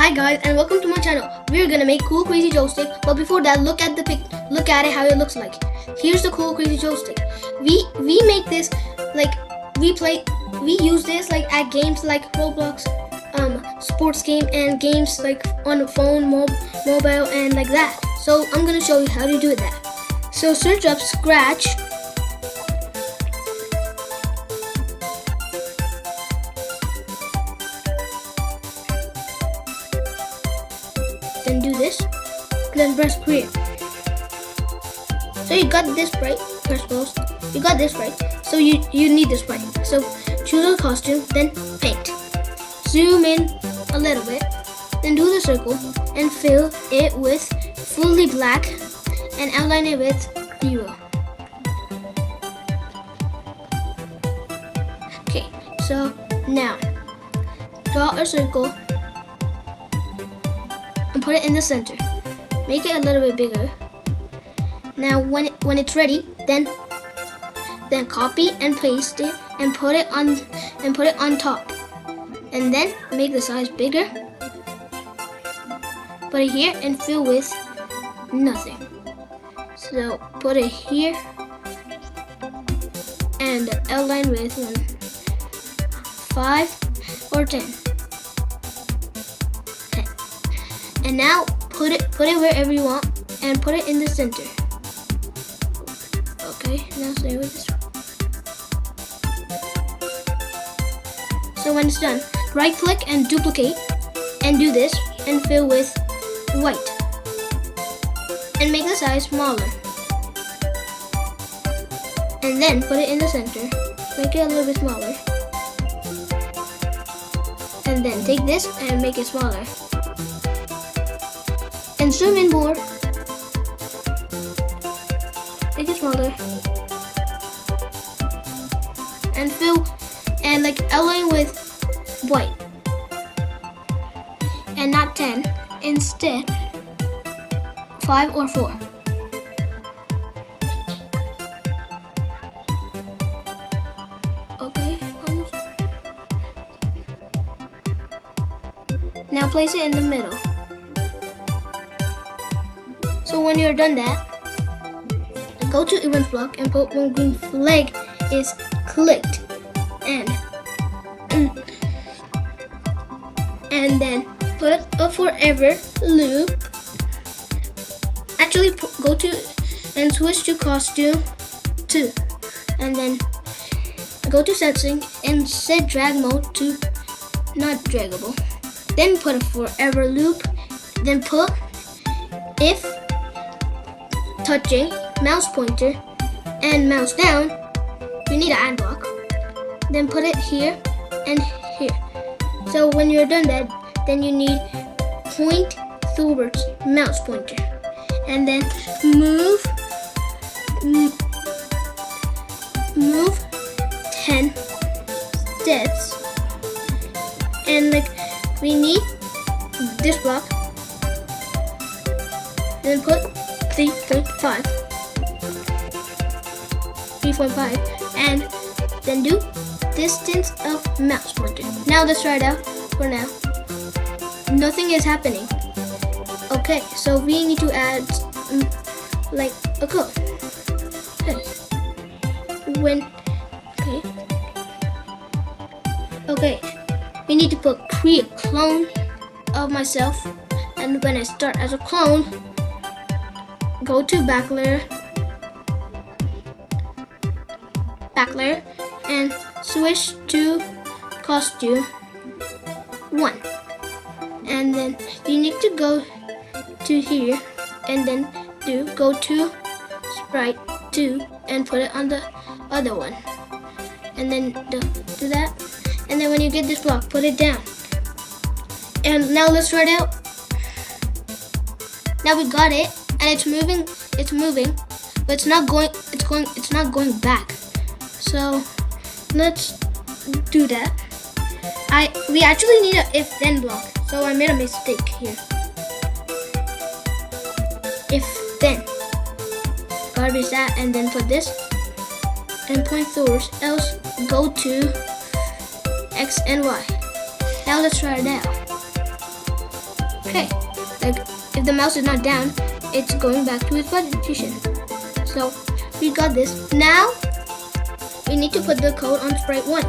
Hi guys, and welcome to my channel. We're gonna make cool crazy joystick, but before that, look at it how it looks like. Here's the cool crazy joystick. We make this like we use this like at games like Roblox, sports game, and games like on the phone, mobile, and like that. So I'm gonna show you how to do that. So search up Scratch. Then do this, then press create. So you got this right, press pause. You got this right, so you need this right. So choose a costume, then paint. Zoom in a little bit, then do the circle and fill it with fully black and outline it with 0. Okay, so now draw a circle and put it in the center. Make it a little bit bigger. Now when it's ready, then copy and paste it and put it on top. And then make the size bigger. Put it here and fill with nothing. So put it here and outline with 5 or 10. And now put it wherever you want and put it in the center. Okay, now stay with this one. So when it's done, right click and duplicate and do this and fill with white. And make the size smaller. And then put it in the center. Make it a little bit smaller. And then take this and make it smaller. And zoom in more. Make it smaller. And fill and like outline with white. And not 10. Instead 5 or 4. Okay, almost. Now place it in the middle. So when you're done that, go to events block and put when green flag is clicked and then put a forever loop. Actually go to and switch to costume 2 and then go to setting and set drag mode to not draggable. Then put a forever loop, then put if touching mouse pointer and mouse down, you need an add block. Then put it here and here. So when you're done that, then you need point towards mouse pointer. And then move 10 steps. And like we need this block. Then put 3.5 and then do distance of mouse pointer. Now let's try it out for now. Nothing is happening. Okay, so we need to add like a code. Okay, we need to create a clone of myself, and when I start as a clone, go to back layer and switch to costume 1, and then you need to go to here and then go to sprite 2 and put it on the other one, and then do that, and then when you get this block, put it down. And now let's try it out. Now we got it and it's moving, but it's not going back. So let's do that. We actually need a if then block, so I made a mistake here. If then garbage that and then put this and point towards, else go to X and Y. Now let's try it out. Okay, like if the mouse is not down, it's going back to its position. So we got this. Now we need to put the code on sprite 1.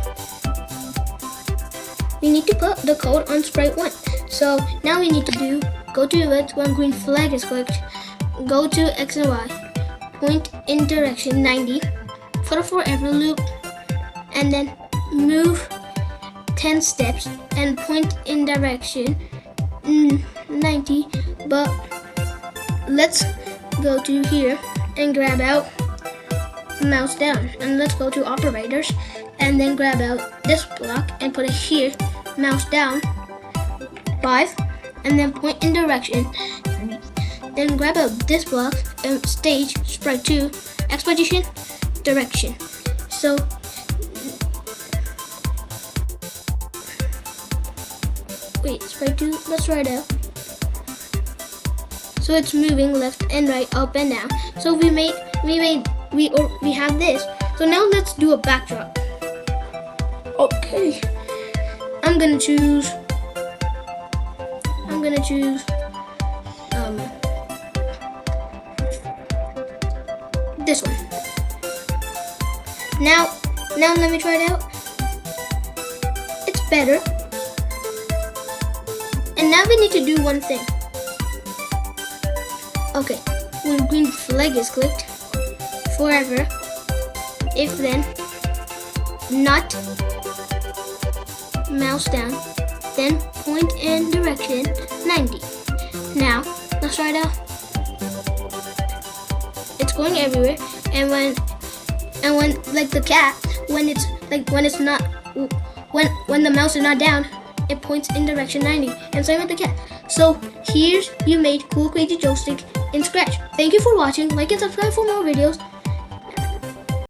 We need to put the code on sprite 1. So now we need to go to it when green flag is clicked, go to X and Y, point in direction 90 for the forever loop, and then move 10 steps and point in direction 90. But let's go to here and grab out mouse down, and let's go to operators and then grab out this block and put it here, mouse down 5, and then point in direction. Then grab out this block and stage sprite 2, X position, direction. So wait, sprite 2, let's try it out. So it's moving left and right, up and down. So we have this. So now let's do a backdrop. Okay, I'm gonna choose this one. Now let me try it out. It's better. And now we need to do one thing. Okay, when green flag is clicked, forever, if then, not mouse down, then point in direction 90. Now, let's try it out. It's going everywhere, and when like the cat, when the mouse is not down, it points in direction 90, and same with the cat. So here's you made Cool Crazy Joystick in Scratch. Thank you for watching. Like and subscribe for more videos.